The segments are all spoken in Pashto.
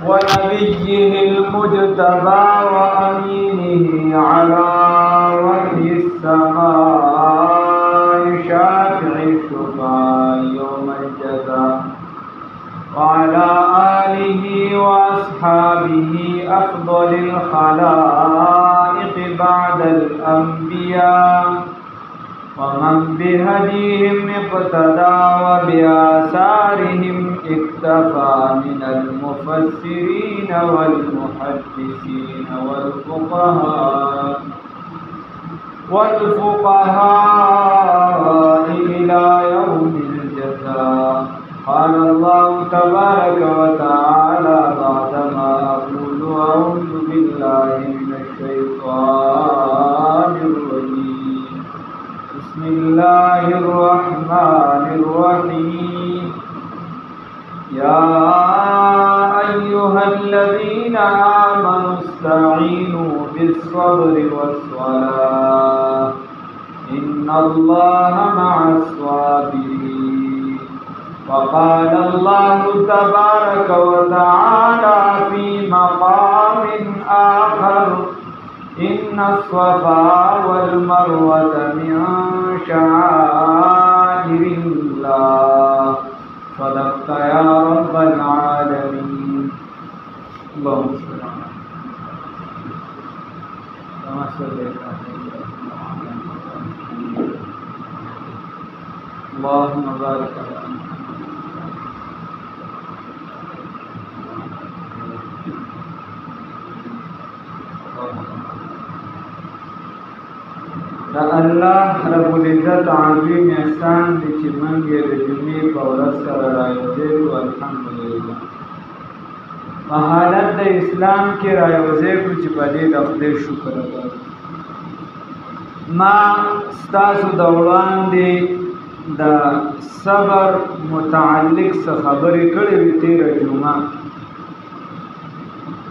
ونبيه المجتبى وأمينه على وحي السماء شافع الشفاء يوم الجزاء وعلى آله وأصحابه أفضل الخلائق بعد الأنبياء ومن بهديهم اقتدى وبآثارهم اكتفى من المفسرين والمحدثين والفقهاء إلى يوم الجزاء. قال الله تبارك وتعالى بعدما أقول أعوذ بالله من الشيطان الرجيم. بسم الله الرحمن الرحيم. يا أيها الذين آمنوا استعينوا بالصبر والصلاة إن الله مع الصابرين. وقال الله تبارك وتعالى في مقام آخر إن الصفا والمروة من شعائر الله. صدقت يا رب العالمين. اللهم صل على كما صليت اللهم بارك على دا الله رب العزت عظیم احسان دی چې موږ یې د جمعې په ورځ سره رايوځای کړو. الحمدلله په حالت د اسلام کې رايوځای کړو چې په دې د خدای شکر ادا کړو. ما ستاسو د وړاندې د صبر متعلق څه خبرې کړې وې تېره جمعه.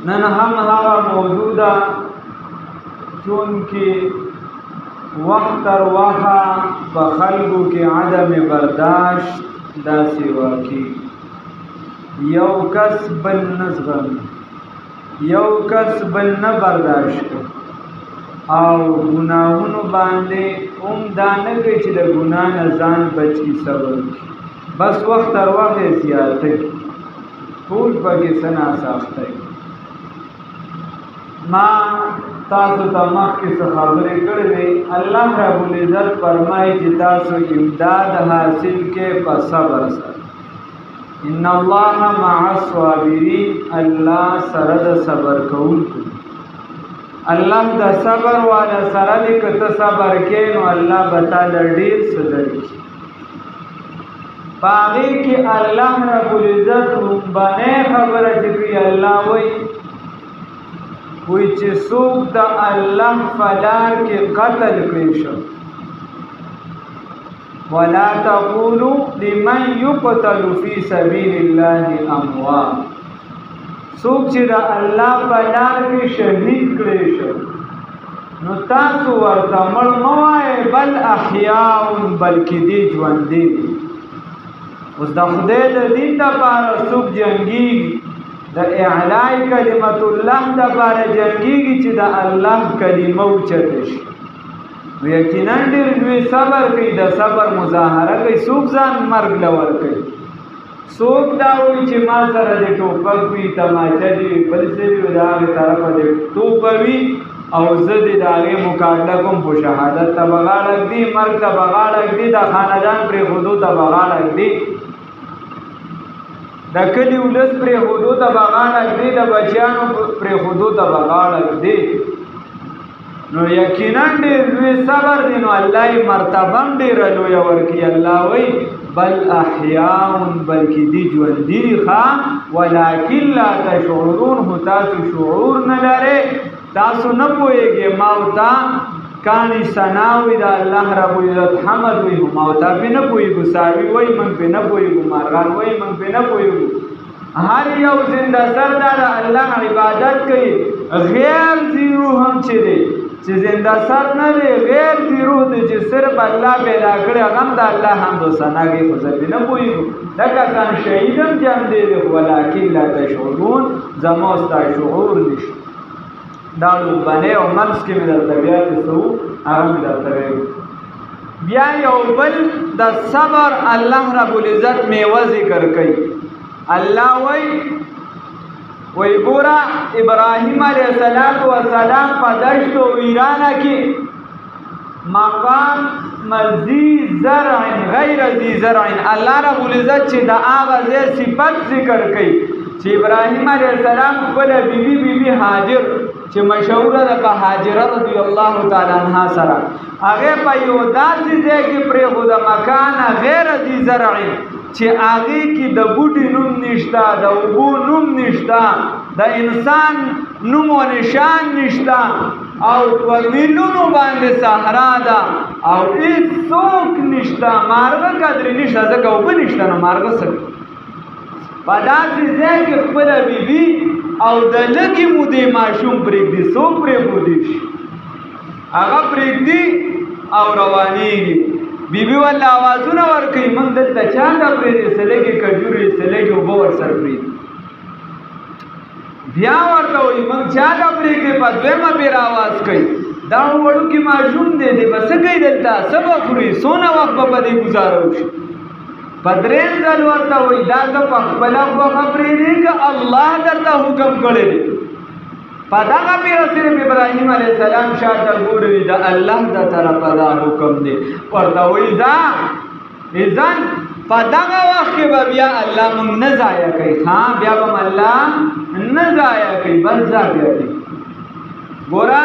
نن هم هغه موضوع ده چونکې وقت تر وخه په خلکو کې عدم برداشت داسې واقع یو کس بل نه زغمي، یو کس بل نه برداشت کوي او ګناهونو باندې هم دا نه کوي چې د ګناه نه ځان بچ کړي، صبر وکړي. بس وخت تر وخه زیاتوي، ټول پکې څه ناساخته وي. ما تاسو ته مخکې څه خبرې کړې وې. الله رب العزت فرمایي چې تاسو امداد حاصل کې په صبر سره. ان الله مع الصابرین. الله سره د صبر کوونکو. الله د صبر والا سره دی. که ته صبر کې نو الله به تعالی ډېر څه درکړي. په هغې کې الله رب العزت لومبنۍ خبره چې کوي الله وایي وی چې څوک د الله په لار کې قتل کړی شو، ولا تقولوا لمن يقتل في سبيل الله اموات. څوک چې د الله په لار کې شهید کړی شو نو تاسو ورته مړ مه وایئ، بل احیاء، بلکې دی ژوندي دي. اوس د خدای د دین دپاره څوک جنګېږي، د اعلاء کلمت الله دپاره جنګېږي چې د الله کلمه اوچته شي. نو یقینا ډېر لوی صبر کوي، د صبر مظاهره کوي. څوک ځان مرګ له ورکوي، څوک دا وایي چې ما سره د ټوپک وي، تماچه دي، بل څه وي، د هغې طرفه د توپه وي او زه دې د هغې مقابله کوم، خو شهادت ته به غاړه ږدي، مرګ ته به غاړه ږدي، د خاندان پرېښودو ته به غاړه ږدي، د کلي ولس پرېښودو ته به غاړه ږدي، د بچیانو پرېښودو ته به غاړه ږدي. نو یقینا ډېر لوی صبر دی. نو الله یې مرتبه هم ډېره لویه ورکړي. الله وایي بل احیاء، بلکې دی ژوندي دي ښه، ولکن لا تشعرون. خو تاسو شعور نه لرئ، تاسو نه پوهېږئ. ما ورته کانی ثناوي د الله رب العزت حمد وي، ما ورته پې نه پوهېږو. څاروي وایي موږ پې نه پوهېږو، مارغان وایي موږ پې نه پوهېږو. هر یو زنده سر دا د الله عبادت کوي. غیر زیرو هم چې دی چې زنده سر نه دی، غیر دی روح دی چې صرف الله پیدا کړی، هغه هم د الله حمد و ثنا کوي، خو زه پرې نه پوهېږو. دا کسان شهید هم جمع دی ولکن لا تشعرون، زما ستا شعور نشته. دا لوبنې او منځ کې مې درته بیا چې څه وو هغه مې درته ویل. بیا یو بل د صبر الله رب العزت میوه ذکر کوي. الله وی ګوره ابراهیم علیه السلام په دشت و ویرانه کې مقام مزی زرع غیر ذی زرع، الله رب العزت چې د هغه ځای صفت ذکر کوي چې ابراهیم علیه السلام خپله بیبي هاجر چې مشهوره ده په هاجره رضی الله تعالی عنها سره، هغې په یو داسې ځای کې پرېښوده مکان غیر ذی زرع چې هغې کې د بوټي نوم نشته، د اوبو نوم نشته، د انسان نوم و نشان نشته، او په میلونو باندې صحرا ده او هېڅوک نشته، مارغه قدرې نشته، ځکه اوبه نشته نو مارغه څه کوي. په داسې ځای کې خپله بیبي او د لږې مودې ماشوم پرېږدي، څوک پرېښودی شي؟ هغه پرېږدي او روانېږي. بیبي ورله آوازونه ورکوي، موږ دلته چا ته پرېږدي، څه لږې کجورې، څه لږې اوبه ورسره پرېږدي. بیا ورته وایي موږ چا ته پرېږدي، په دویمه پرې آواز کوي. دا وړوکی ماشوم دی، دی به څه کوي دلته، څه به خوري، څونه وخت به په دې ګزاره وشي. په درېیم ځل ورته وایي دا ته په خپله خوښه پرېږدي که الله درته حکم کړی دی. په دغه پیره صرف ابراهیم علیه السلام شاته ګوري، د الله د طرفه دا حکم دی. ورته وایي ځه اذن په دغه وخت کې به بیا الله موږ نه ضایع کوي، بیا به الله نه ضایع کوي، بس ځه بیا دی. ګوره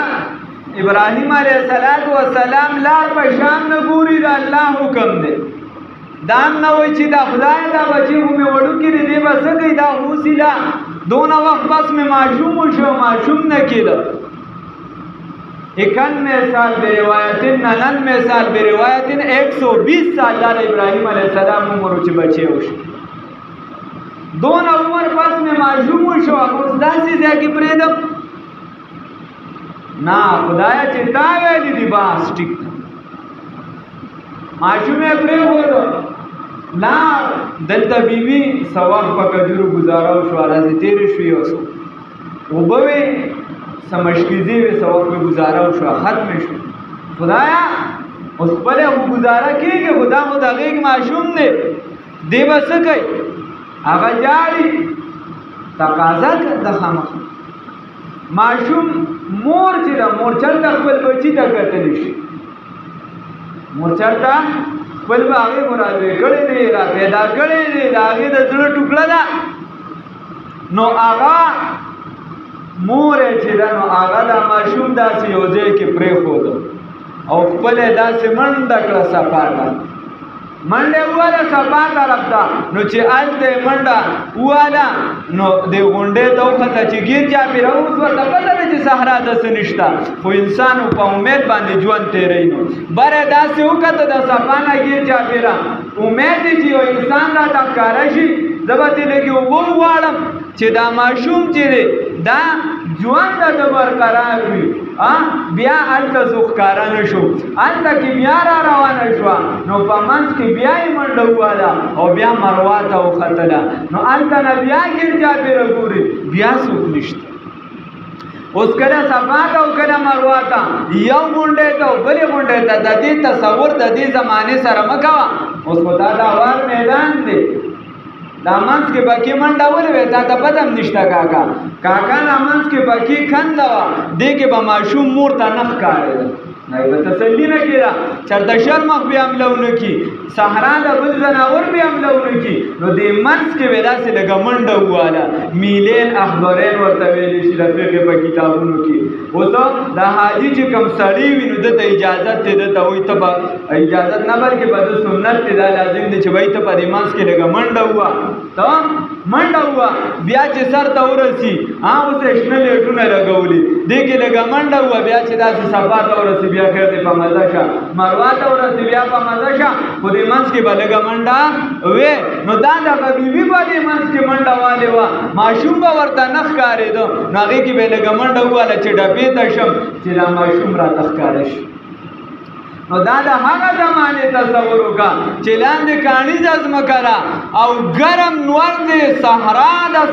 ابراهیم علیه السلام لار په شام نه ګوري، د الله حکم دی. دا هم نه وایي چې دا خدای دا بچی خو مې وړوکي دی، دی به څه کوي، دا اوسیله دونه وخت بس مې ماشوم وشو، ماشوم نه کېده. 91 سال به روایتن 99 سال به روایتن 120 سال دار ابراهیم علیه السلام عمر چې بچی وشو. دونه عمر بس مې ماشوم وشو، اوس داسې ځای کې پرېږدم؟ نه خدایه چې تا ویلي دي بس ټیک ده. ماشوم یې پرېښودو، لاړ دلته بیبي څه وخت په کجورو ګزاره وشوه، ورځې تېرې شوې، اوبه وې، څه مشکیزې وې، څه وخت مې ګزاره وشوه، ختمې شوه. خدایه اوس خپله خو ګزاره کېږي، خو دا خو د هغې ماشوم دی، دی به څه کوي؟ هغه جاړي، تقاضا ده خامخا. ماشوم مور چې ده، مور چېرته خپل بچي ته کتلی شي، مور چېرته خپل به هغې خو رالوی کړی دی، را پیدا کړی دی، د هغې د زړه ټوکړه ده. نو هغه مور یې چې ده، نو هغه دا ماشوم داسې یو ځای کې پرېښوده او خپل یې داسې منډه کړه صفا ته، منډه یې وواله صفا طرف ته. نو چې هلته یې منډه وواله نو دې غونډۍ ته وخته چې ګیر چاپېره اوس ورته پته ده چې صحرا داسې نشته، خو انسان په امید باندې ژوند تېروي. نو بره یې داسې وکته د صفا نه ګیر چاپېره، امید دی چې یو انسان راته ښکاره شي، زه به ترې لږې اوبه وغواړم چې دا ماشوم چې دی دا ژوند د برقرار وي. بیا هلته څوک ښکاره نه شو، هلته کې بیا را روانه شوه، نو په منځ کې بیا یې منډه وواله او بیا مروه ته وختله. نو هلته نه بیا ګیر چاپېره ګوري، بیا څوک نشته. اوس کله صفا ته او کله مروه ته، یو غونډۍ ته او بلې غونډۍ ته، د دې تصور د دې زمانې سره مه کوه. اوس خو دا د هوار میدان دی، دا منځ کې پکې منډه ولې وې، تا ته پته هم نشته کاکا دا منځ کې پکې کنده وه، دې کې به ماشوم مور ته نه ښکارېده، هغې به تسلي نه کېده، چېرته شرمخ بیا حمله ونه کړي، صحرا د بل ځناور بیا حمله ونه کړي. نو دې منځ کې به داسې لږه منډه وواله، میلین اخبارین ورته ویلی شي د فقې په کتابونو کې. اوس د حاجي چې کوم سړی وي نو دته اجازت دی، دته وایي ته به اجازت نه بلکې به د سنت دی، دا لازم دی چې وایي ته په دې منځ کې لږه منډه ووه. ته منډه وه بیا چې سر ته ورسي اوس یې شنه لیټونه لګولي دې کې لږه منډه وه بیا چې داسې صفا ته ورسي بیا خیر دې په مزه شه مروه ته ورسي بیا په مزه شه خو دې منځ کې به لږه منډه وې نو دا دغه بیبي به دې منځ کې منډه والې وه ماشوم به ورته نه ښکارېده نو هغې کې به یې لږه منډه وواله چې ډبې ته شم چې دا ماشوم راته ښکاره شي نو دا د هغه زمانې تصور وکړه چې لاندې کاڼیزه ځمکه ده او ګرم نور دی صحرا ده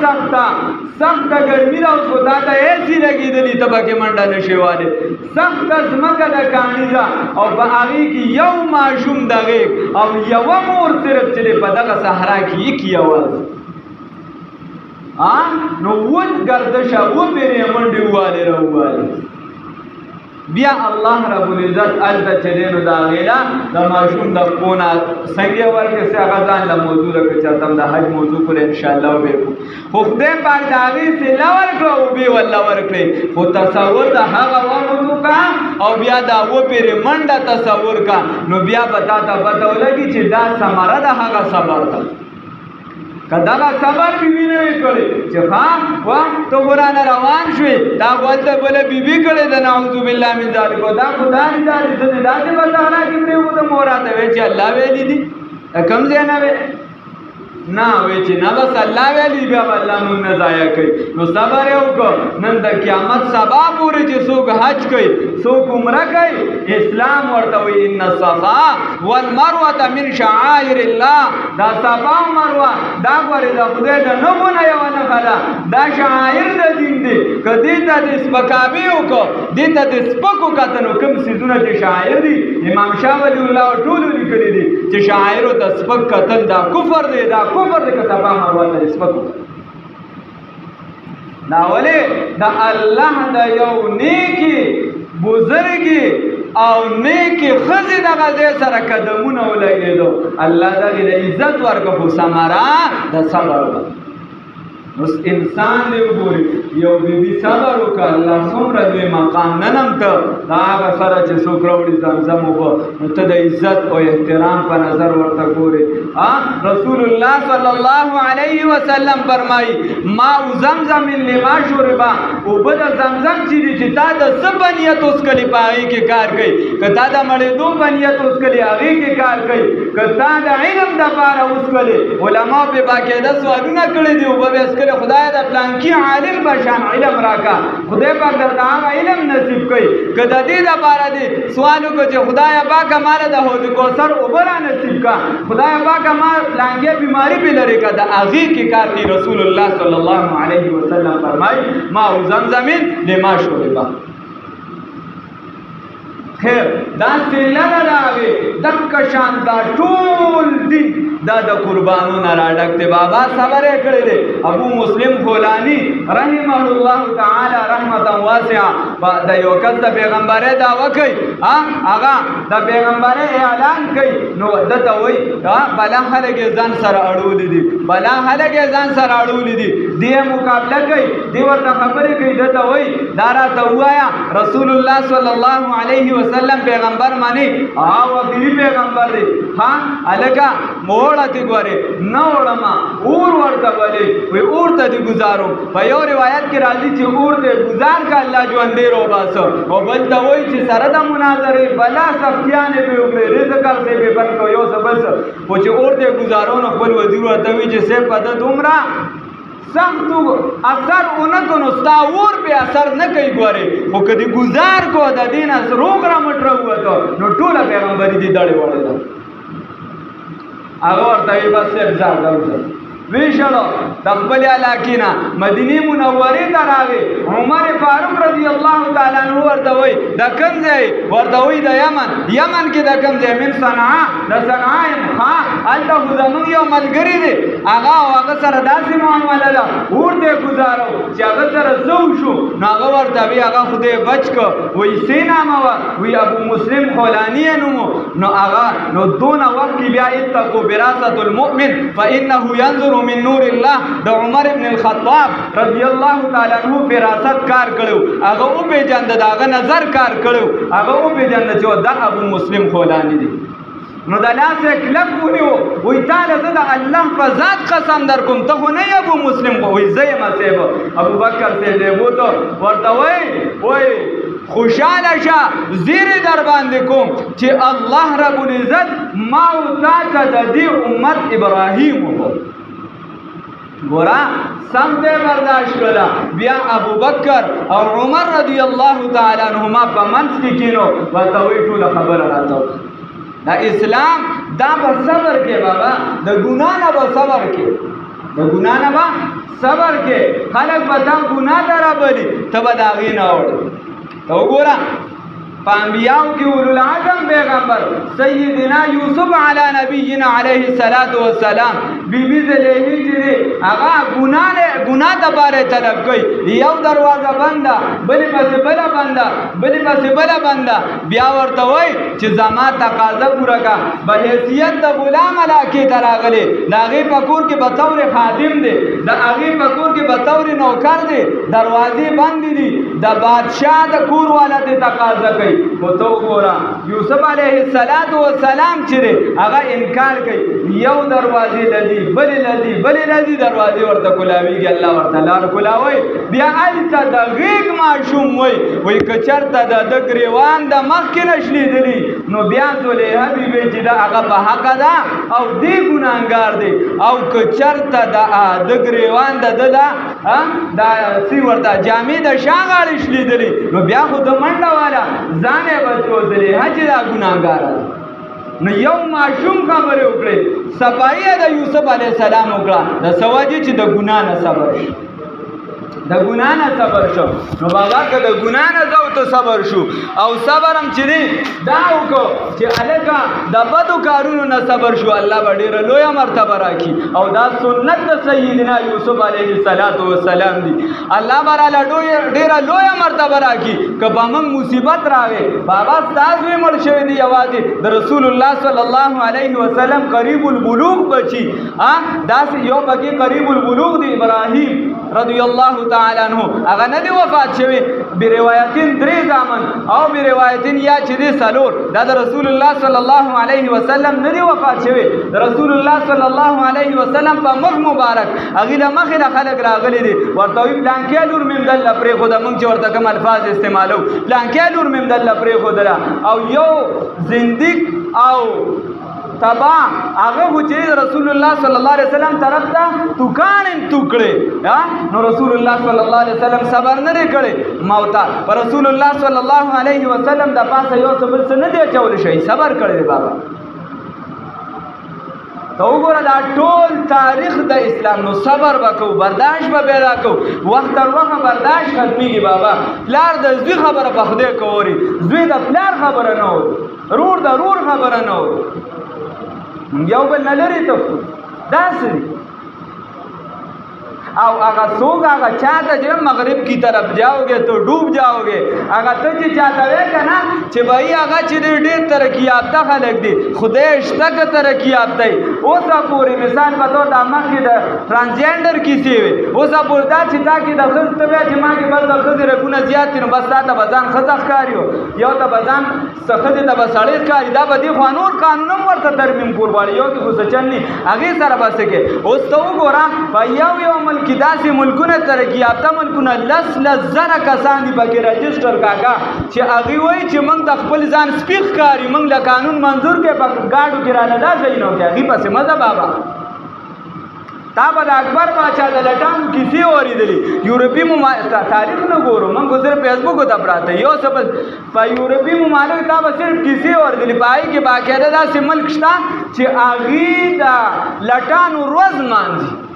سخته ګرمي ده اوس خو تا ته ایسي لګېدلي ته پکې منډه نشې والی سخته ځمکه ده کاڼیزه او په هغې کې یو ماشوم دغې او یوه مور صرف چې دی په دغه صحرا کې یک یوازې نو وچ ګردشه وپېرې منډې ووالې راووالې بیا الله رب العزت الته چې دی نو د هغې نه د ماشوم د پښو نه څنګه ورکړې سي هغه ځان له موضوع راکړه چې ته هم د حج موضوع کړې انشاءالله وبې کړو خو خدای پاک د هغې سیله ورکړه اوبې والله ورکړې خو تصور د هغه وخت وکړه او بیا دا وپېرې منډه تصور کړه نو بیا به تا ته پته ولګي چې دا ثمره د هغه صبر ده که دغه صبر بیبي نه وي کړی چې ښه وه ته قرآنه روان شوې تا خو هلته بله بیبي کړې ده نعوذ بالله من ذلک دا خو دا دي دا دي زه دې داسې په صحرا کې پرېښودم او راته ویې چې الله ویلي دي کوم ځای نه وی نه وی چې نه بس الله ویلي بیا به الله مونږ نه ضایع کوي نو صبر یې وکړه نن د قیامت سبا پورې چې څوک حج کوي څوک عمره کوي اسلام ورته وایي ان الصفا والمروه من شعائر الله دا صفا او مروه دا ګورې د خدای د نښو نه یوه نښه ده دا شعائر د دین دي که دې ته د سپکاوي وکړه دې ته د سپکو کته نو کوم څیزونه چې شاعر دي امام شاه ولی الله ټولو لیکلي دي چې شاعرو ته سپک کتل دا کفر دی دا کفر دی که صفا مروه ته سپک وکړه دا ولې د الله د یو نیکي بزرګي او نیکي ښځې دغه ځای سره قدمونه ولګېدو الله دغې د عزت ورکړه خو ثمره د صبر ده اوس انسان دی وګوري یو بیبي صبر وکړه الله څومره لوی مقام ننم ته د هغه سره چې څوک راوړي زمزم اوبه نو ته د عزت او احترام په نظر ورته ګورې رسول الله صلی الله علیه وسلم فرمایي ماء زمزم لما شرب اوبه د زمزم چې دي چې تا د څه په نیت وڅښلې په هغې کې کار کوي که تا د مړېدو په نیت وڅښلې هغې کې کار کوي که تا د علم دپاره وڅښلې علماو پرې باقاعده سوالونه کړي دي اوبه بیا خدای د پلانکی عالم بشان علم راکا خدای پاک درته هغه علم نصیب کوي که د دې دپاره دې سوال وکړو چې خدایه پاکه ماله د حوض کوثر اوبه را نصیب کا خدایه پاکه ما لانګې بیماري پې لرې که د هغې کې کار کوي رسول الله صلی الله علیه وسلم فرمایي ماء زمزم لما شرب خیر دا سیله ده د هغې دکه شان دا ټول دین دا د قربانونه راډک دی بابا صبر یې کړی دی ابو مسلم خولاني رحمه الله تعالی رحمتا واسعه د یو کس د پیغمبرۍ دعوه کوي هغه د پیغمبرۍ اعلان کوي نو دته وایي بلا خلک یې ځان سره اړولي دي بلا خلک یې ځان سره اړولي دي دې مقابله کوي دې ورته خبرې کوي دته وایي دا راته ووایه رسول الله صلی الله علیه وسلم پیغمبر مانی او اخری پیغمبر دی هلکه موړه تی ګورې نه وړمه اور ورته بلې وایي اور ته دې ګزارو په یو روایت کې راځي چې اور دې ګزار که الله ژوندی روباسه او بل ته وایي چې سره د مناظرې بلا سختیانې به وکړې رزق ورته به بند کړو یو څه بس خو چې اور دې ګزارو نو خپل وزیر ورته وایي چې صاحب په ده دومره سختو اثر اونکو نو ستا اور پې اثر نه کوي ګورې خو که دې ګزار کو د دې نه روغ رامټ راووته نو ټوله پیغمبري دې دړې وړې ده هغه ورته وایي بس صاحب ځه ویشلو د خپلې علاقې نه مدینې منورې ته راغی عمر فاروق رضی الله تعالی عنه ورته وایي د کوم ځای ورته وایي د یمن کې د کوم ځای من صنعا د صنعا یم هلته خو زموږ یو ملګري دی هغه او هغه سره داسې معامله ده اور ته یې ګزارو چې هغه سره څه وشو نو هغه ورته وایي هغه خدای بچ که وایي څه نامه وه وایي ابو مسلم خولاني یې نوم نو هغه نو دونه وخت کې بیا اتقوا براست المؤمن فانه ينظر من نور الله د عمر ابن الخطاب رضی الله تعالی عنہ فراست کار کړو هغه او پیجند داغه نظر کار کړو هغه او پیجند چې دا ابو مسلم خولانی دی نو د لاس یې کلک ونیو وایي تاله زه د الله په ذات قسم در کوم ته خو نه یې ابو مسلم خو وایي زه یم صاحب ابوبکر صاحب دی بوته ورته وایي خوشحاله شه زیری در باندې کوم چې الله رب العزت ما او تا ته د دې امت ابراهیم وکړو ګوره سم دی برداشت کړه بیا ابوبکر او عمر رضی الله تعالی عنهما په منځ کې کینو ورته وایي ټوله خبره راته دا اسلام دا به صبر کې بابا د ګناه نه به صبر کې د ګناه نه به صبر کې خلک به دا ګناه ته رابلي ته به د هغې نه اوړې تو گورا پانبیاؤں کی اولو العظم پیغمبر سیدنا یوسف علی نبینا علیہ السلام بی بی زلیحی چیزی اگا گناہ دبارے طلب گئی یو دروازہ بندہ بلی پس بلا بندہ بلی پس بلا بندہ بیاورتوئی چی زما تقاضا پورا کا بحیثیت دا غلام علاقی تراغلے دا اغی پکور کی بطور خادم دے دا اغی پکور کی بطور نوکر دے دروازی بندی دی دا بادشاہ دا کور والا دے تقاضا گئی وہ تو گورا یوسف علیہ السلام چرے اگا انکار کئی یو دروازی لدی بلی لدی دروازی ورطا کلاوی گی اللہ ورطا لار کلاوی بیا آلتا دا غیق معشوم وی کچرتا دا دگریوان دا مخی نشلی دلی نو بیا زلیحہ بی بی چی دا اگا پا حق دا او دی گنانگار دی او کچرتا دا دگریوان دا سی ورطا جامی دا شاگار شلی دلی نو بیا خود منڈا والا زانے بچو زلیحہ چی دا گناہگار نو یو معشوم خبر اکڑے صفائی دا یوسف علیہ السلام اکڑا دا سواجی چی دا گناہ نا صبر شو دا گناہ نا صبر شو نو بابا که دا گناہ نا زو تو صبر شو او صبرم چی دی داو کو چی علکا دا بدو کارونو نا صبر شو اللہ با دیر لویا مرتبہ راکی او دا سنت دا سیدنا یوسف علیہ السلام دی اللہ برا دیر لویا مرتبہ راکی که با من مصیبت راوے بابا ستازوی مرشوی دی یوازی دا رسول اللہ صلی اللہ علیہ وسلم قریب البلوغ بچی دا سی یو بکی قریب البلوغ دی ابراہیم رضی اللہ تعالی عنہ اگر ندی وفات شوی بروایتین دری زامن او بروایتین یا چیدی سلور دا رسول اللہ صلی اللہ علیہ وسلم ندی وفات شوی رسول اللہ صلی اللہ علیہ وسلم پا مخ مبارک اغیل مخیل خلق راغلی دی ورطوی پلانکی لور ممدل پری خود منگ چی ورطا کم الفاظ استعمالو پلانکی لور ممدل پری خود را او یو زندگ او تبا آگا خوچی رسول اللہ صلی اللہ علیہ وسلم طرف تا تکانن تکڑے نو رسول اللہ صلی اللہ علیہ وسلم صبر نرے کڑے موتا پر رسول اللہ صلی اللہ علیہ وسلم دا پاسا یو صبر سے ندے چول شئی صبر کڑے دے بابا تو گورا دا ټول تاریخ د اسلام نو صبر وکاو برداشت به پیدا کو وخت تر وخت برداشت ختمیږي بابا پلار د زوی خبره په خدای کوي زوی د پلار خبره نه وي رور د رور خبره نه وي یو بل نه لري ته داسې او اگر سوگ اگر چاہتا جو مغرب کی طرف جاؤ گے تو ڈوب جاؤ گے اگر تو چی چاہتا ہے کنا چی بھائی اگر چی دیر ترقی یافتہ خلق دی خودش تک ترقی یافتہ ہے وہ سا پوری مثال بطور دا ماں کی دا ٹرانسجینڈر کسی ہوئے وہ سا پوری دا چی تا کی دا خز تبیا چی ماں کی بس دا خز رکونا زیاد تینو بس تا بزان خزخ کاری ہو یو تا بزان خز تا بساڑیت کاری دا با دی خوانور قانونم ورطا ترمیم پور باری یو کی خود چنی اگی سر بسکے اس تو گورا با یو ملک کی داسی ملکونه ترقی یافته ملکونه لس زره کسان دي پکې رجسٹر کاکا چې هغه وایي چې موږ د خپل ځان سپیخ کاری موږ له قانون منظور کې په گاډو کې را نه دا ځای نو کې هغه پسې مزه بابا تا به د اکبر باچا د لټانو کیسې اورېدلې یورپي تاریخ نه ګورو موږ صرف فیسبوک ته پراته یو څه په یورپي ممالک تا به صرف کیسې اورېدلې په هغې کې باقاعده داسې ملک شته چې هغې د لټانو ورځ مانځي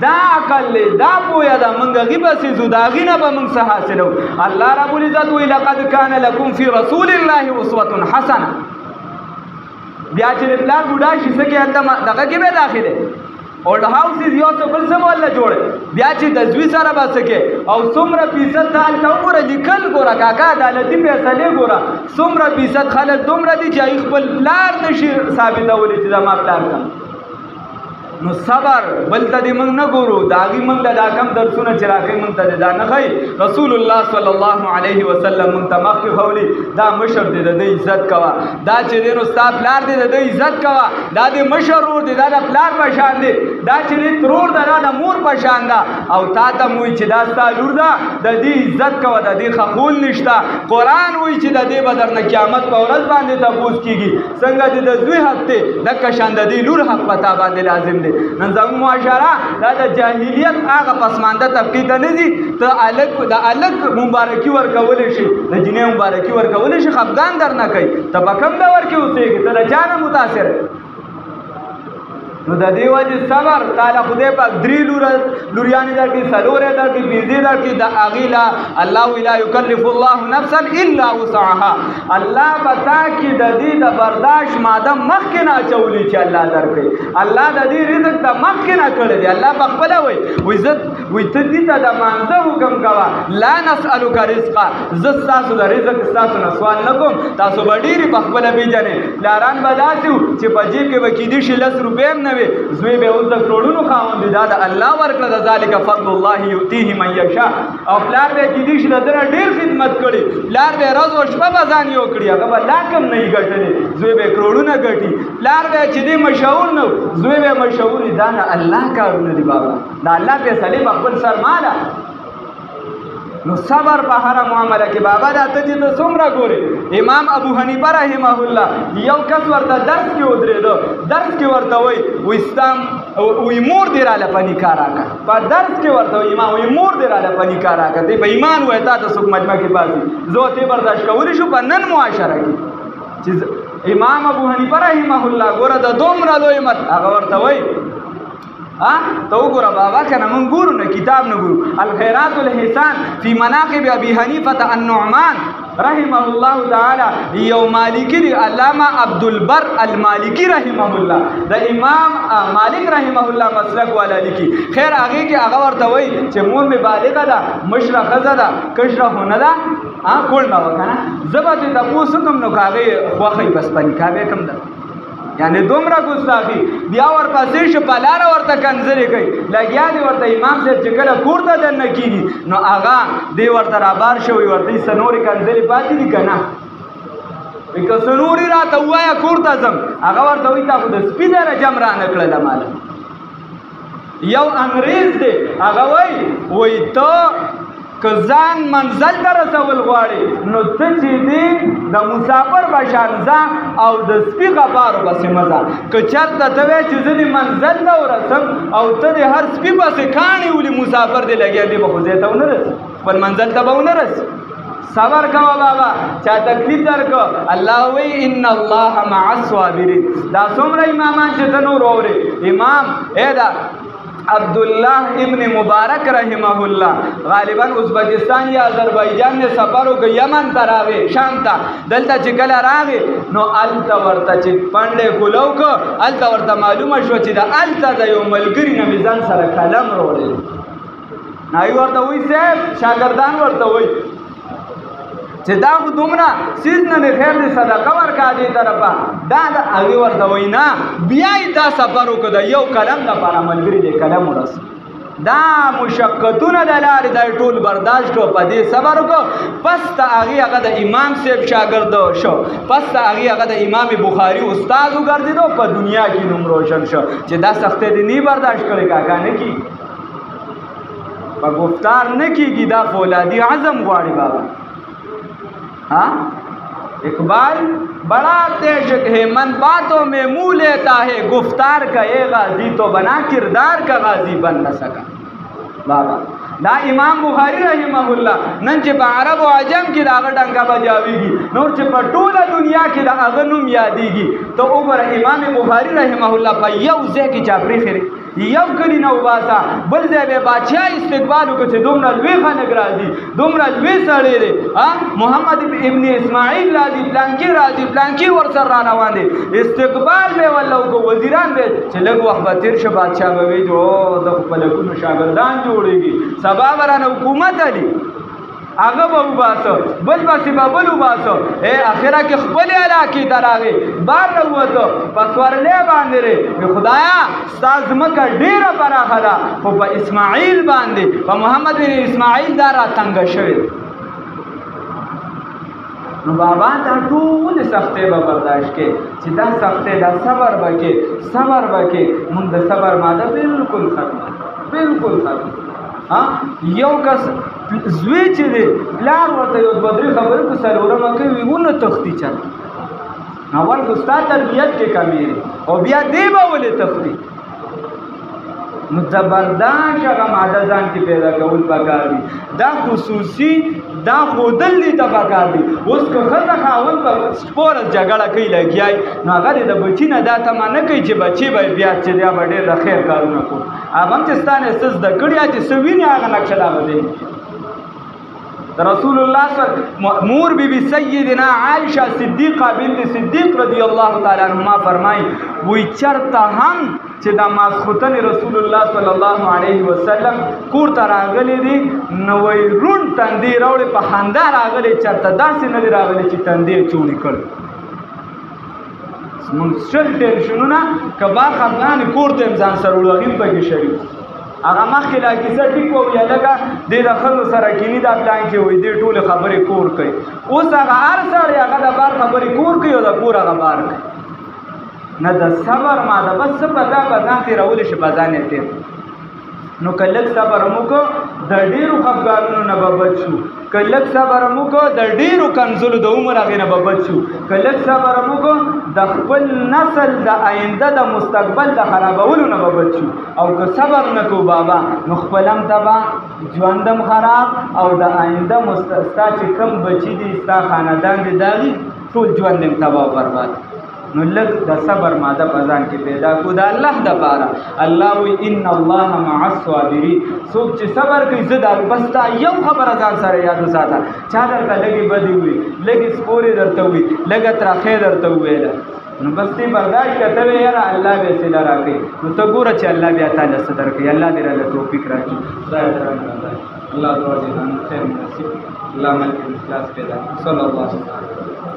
دا عقل لے دا پویا دا منگا غیبا سیزو دا غینا با منگ سا حاصلو اللہ رب العزت وی لقد کان لکم فی رسول اللہ عصوت حسنا بیا چلی پلار بودا شی سکی دقا کی بے داخلے اولڈ ہاؤسیز یو سو بل سمو اللہ جوڑے بیا چی تزوی سارا با سکے او سمرا پیست تال تا گورا لکل گورا کاکا عدالتی پیسلے گورا سمرا پیست خلق دومرا دی چاہی خپل پلار نشی ثابت اولی چیزا ما پلار کم نو صبر بل ته دې موږ نه ګورو د هغې موږ له دا کم درسونه چې راکوي موږ ته دا نه ښایي رسول الله صلی الله علیه وسلم موږ ته مخکې ښولي دا مشر دی د ده عزت کوه دا چې دی نو ستا پلار دی د ده عزت کوه دا د مشر ورور دی دا د پلار په شان دی دا چې دی ترور ده دا د مور په شان ده او تا ته م وایي چې دا ستا لور ده د دې عزت کوه د دې خخول نشته قرآن وایي چې د دې به درنه قیامت په ورځ باندې تپوس کېږي څنګه چې د زوی حق دی دکه شان د دې لور حق په تا باندې لازم دی نن زموږ معاشره دا د جاهلیت هغه پسمانده طبقې ته نه ځي ته د الګ مبارکي ورکولی شي د جنۍ مبارکي ورکولی شي خفګان در نه کوي ته به کوم دور کې اوسېږي ته د چا نه متاثر نو د دې وجې صبر تعالی خدای پاک درې لوریانې درکړي څلورې درکړي پنځې درکړي د هغې لا الله لا یکلف الله نفسا الا وسعها الله به تا کې د دې د برداشت ماده مخکې نه اچولي چې الله درکړي الله د دې رزق ته مخکې نه کړی دی الله په خپله وایي وایي ته دې ته د مانځه حکم کوه لا نسألک رزقا زه ستاسو د رزق ستاسو نه سوال نه کوم تاسو به ډېرې په خپله پېژنې پلاران به داسې وو چې په جیب کې به کیدای شي 10 روپۍ هم نه وي زوی به اوس د کروڑونو خاوند دی دا د الله ورکړه د ذالک فضل الله یؤتیه من یشاء او پلار به کیدای شي د دره ډېر خدمت کړي پلار به ورځ او شپه به ځان یو کړي هغه به لا کم نه ګټلې زوی به کروڑونه ګټي پلار به چې دی مشهور نه زوی به مشهور دا نه الله کارونه دی بابا دا الله فیصلې په خپل سر ماله نو صبر په هره معامله کې بابا دا ته چې ته څومره ګورې امام ابو حنیفه رحمه الله یو کس ورته درس کې ودرېده درس کې ورته وایي وایي مور دې راله په نکاح راکړه په درس کې ورته وایي امام وایي مور دې راله په نکاح راکړه دی په ایمان وایي تا ته څوک مجمع کې باسي زه ورته برداشت کولی شو په نن معاشره کې چې امام ابو حنیفه رحمه الله ګوره د دومره لوی مت هغه ورته وایي تو ګوره بابا کنه مونږ ګورو نه کتاب نه ګورو الخيرات الحسان فی مناقب ابي حنیفه النعمان رحمه الله تعالی یو مالکی دی علامه عبدالبر المالکی رحمه الله د امام مالک رحمه الله مسلک والا لیکي خیر هغه کې هغه ورته وایي چې مور می بالغه ده مشره ښځه ده کشره هونه ده کول نه وکنه زبر دې تاسو کوم نو کاغه خوخی بس پنی کاوه کم ده یعنی دومره ګستاخي بیا ورپسې شو په لاره ورته کنځلې کوي لګیا دی ورته امام صاحب چې کله کور ته دننه کېږي نو هغه دی ورته رابار شوی ورته یې څه نورې کنځلې پاتې دي که نه که څه نورې راته ووایه کور ته ځم هغه ورته وایي تا خو د سپي درجه م رانه کړله ماله یو انګریز دی هغه وایي ته که ځان منزل ته رسول غواړې نو ته چې دی د مسافر په شان ځه او د سپي غبارو پسې مه ځه که چېرته ته وایې چې زه دې منزل ته ورسم او ته د هر سپي پسې کاڼې ولي مسافر دی لګیا دی به خو ځای ته ونه رسي خپل منزل ته به ونه رسي صبر کوه بابا چا تکلیف درکو الله وی ان الله مع الصابرین دا څومره امامان چې ته نور اورې امام دا عبداللہ ابن مبارک رحمه الله غالبا ازبکستان یا آذربایجان نے سفر وکړ یمن ته راغی شام ته دلته چې کله راغی نو هلته ورته چې پنډې کولو کو هلته ورته معلومه شوه چې د هلته د یو ملګري نه مې ځان سره قلم راوړی نایي ورته وایي صاحب شاګردان ورته وایي چې دا خو دومره سیز نه دی خیر دی صدقه ورکړه دې طرفه دا هغې ورته وایي نه بیا یې دا سفر وکړه د یو قلم دپاره ملګري دی قلم ورسي دا مشقتونه د لارې دا ټول برداشت کړو په دې صبر وکړو پس د هغې هغه د امام صاحب شاګرد شو پس د هغې هغه د امام بخاري استاد وګرځېدو په دنیا کې نوم روشن شو چې دا سختۍ دې نه برداشت کړی کاکا نه کېږي په گفتار نه کېږي دا فولادي عزم غواړي بابا اقبال بڑا تیشک ہے من باتوں میں منہ لیتا ہے گفتار کا اے غازی تو بنا کردار کا غازی بن نہ سکا بابا دا امام بخاری رحمه الله نن چې په عرب او عجم کې دا هغه ډنګه بجاویږي نور چې په ټوله دنیا کې دا هغه نوم یادېږي ته وګوره امام بخاری رحمه الله په یو ځای کې چا پرېښی یو کلی نه وباسه بل ځای به بادشاه استقبال وکړو چې دومره لوی خلک راځي دومره لوی سړی دی محمد ابن اسماعیل راځي پلانکي راځي پلانکي ورسره را روان دی استقبال به والله وکړو وزیران به چې لږ وخت به تېر شه بادشاه به وایي د خپلکونو شاګردان جوړېږي سبا به رانه حکومت علي هغه به وباسو بل پسې به بل وباسو اخره کې خپل علاقې ته راغی بار راووتو په سورلۍ باندې وی خدایا ستا ځمکه ډېره پراخه ده خو په اسماعیل باندې په محمد بن اسماعیل دا راتنګه شوې نو بابا دا ټول سختۍ به برداشت کې چې دا سختۍ دا صبر به کې مونږ د صبر ماده بالکل ختمه یو کس زوی چې دی پلار ورته یو دوه درې خبرې کو څلورمه کوي ونه تختی چل اول خو ستا تربیت کې کمی او بیا دی به ولې تختی نو زبرداشت هغه ماده ځان کې پیدا کول پکار دي دا خصوصي دا خودل دي ته پکار دي اوس که ښځه خاوند په سپوره جګړه کوي لګیای نو هغه د بچي نه دا تمه نه کوي چې بچي به بیا چې بیا به ډېر د خیر کارونه کوو هغه هم چې ستا نه څه زده کړي چې څه ویني هغه نقشه لا به دی رسول الله مور بی بی سیدنا عائشہ صدیقہ بنت صدیق رضی اللہ تعالی عنہما فرمائی وی چرته هم چې د ماسختن رسول الله صلی الله علیه وسلم کور ته راغلی دي نو وی رون تندې راوړې په خندا راغلی چرته داسې نه دی راغلی چې تندې چوړي کړ مونږ شل ټینشنونه کبا خفغان کور ته ځان سره وړو پکې شریک هغه مخکې لا کیسه ټیک وو یا لګه د خلکو سره کینی دا پلان کې وې د ټوله خبرې کور کوي اوس هغه هر سړی هغه د بار خبرې کور کوي او د کور هغه بار کوي نه د صبر ما د بس په دا ځان تېرول شي په ځان یې تېر نو که لږ صبر مو کو د ډېرو خفګانونو نه به بچ شو که لږ صبر مو کو د ډېرو کنځلو د عمر هغې نه به بچ شو که لږ صبر مو کو د خپل نسل د آینده د مستقبل د خرابولو نه به بچ شو او که صبر نه کو بابا نو خپل هم تباه ژوندم خراب او د آینده ستا چې کم بچي دي ستا خاندان دي د هغې ټول ژوند هم تباه برباد نو لږ د صبر ماده په ځان کې پیدا کړو د الله دپاره الله وایي ان الله مع الصابرین څوک چې صبر کوي زه دا بس تا یو خبره ځان سره یاد وساته چا درته لږې بدې ووي لږې سپورې درته ووي لږه ترخې درته وویله نو بس دې برداشت که ته وې یاره الله به یې صله راکوي نو ته ګوره چې الله بیا تاله څه درکوي الله دې راله توفیق راکړي خدای دې راله الله دعا دې خیر نصیب الله ملک اخلاص پیدا صلی الله علیه وسلم